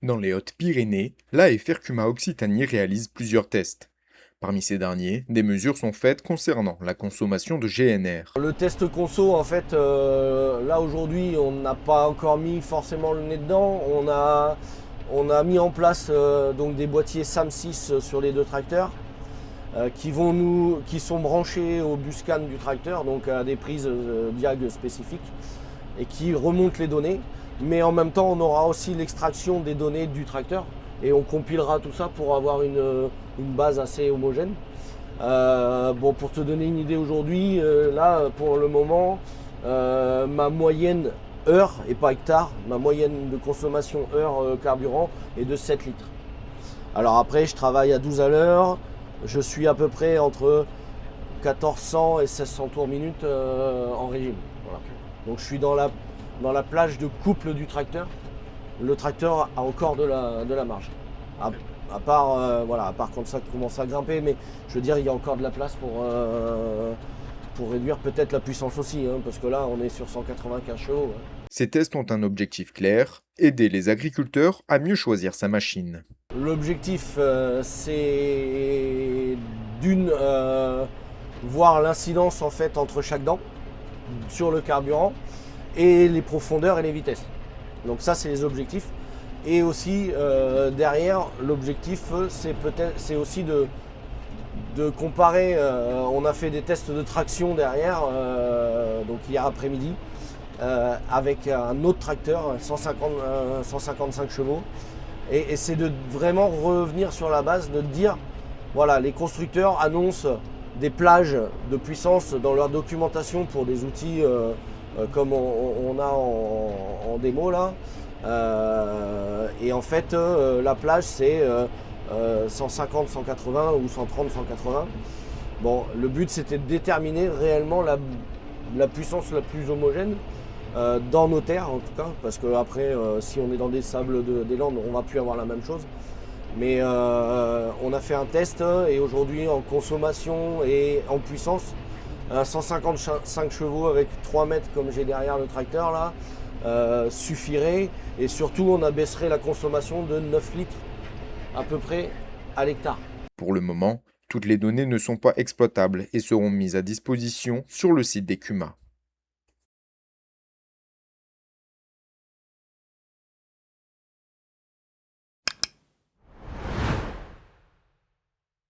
Dans les Hautes-Pyrénées, l'AFR Cuma Occitanie réalise plusieurs tests. Parmi ces derniers, des mesures sont faites concernant la consommation de GNR. Le test conso, en fait, là aujourd'hui, on n'a pas encore mis forcément le nez dedans. On a mis en place donc des boîtiers SAM6 sur les deux tracteurs qui sont branchés au buscan du tracteur, donc à des prises diag spécifiques et qui remontent les données. Mais en même temps, on aura aussi l'extraction des données du tracteur et on compilera tout ça pour avoir une base assez homogène. Pour te donner une idée aujourd'hui, là pour le moment, ma moyenne heure, et pas hectare, ma moyenne de consommation heure carburant est de 7 litres. Alors après, je travaille à 12 à l'heure, je suis à peu près entre 1400 et 1600 tours minute en régime. Voilà. Donc je suis dans la plage de couple du tracteur. Le tracteur a encore de la marge. À part quand ça commence à grimper, mais je veux dire, il y a encore de la place pour réduire peut-être la puissance aussi, hein, parce que là, on est sur 195 chevaux. Hein. Ces tests ont un objectif clair, aider les agriculteurs à mieux choisir sa machine. L'objectif, c'est voir l'incidence en fait entre chaque dent sur le carburant et les profondeurs et les vitesses. Donc ça, c'est les objectifs. Et aussi, derrière, l'objectif, c'est aussi de comparer. On a fait des tests de traction derrière, donc hier après-midi, avec un autre tracteur, 155 chevaux. Et c'est de vraiment revenir sur la base, de dire, voilà, les constructeurs annoncent des plages de puissance dans leur documentation pour des outils comme on a en démo là. Et en fait, la plage c'est 150, 180 ou 130, 180. Bon, le but c'était de déterminer réellement la puissance la plus homogène dans nos terres en tout cas, parce que après, si on est dans des sables des Landes, on va plus avoir la même chose. Mais on a fait un test et aujourd'hui en consommation et en puissance, un 155 chevaux avec 3 mètres comme j'ai derrière le tracteur là, suffirait, et surtout on abaisserait la consommation de 9 litres à peu près à l'hectare. Pour le moment, toutes les données ne sont pas exploitables et seront mises à disposition sur le site des Cuma.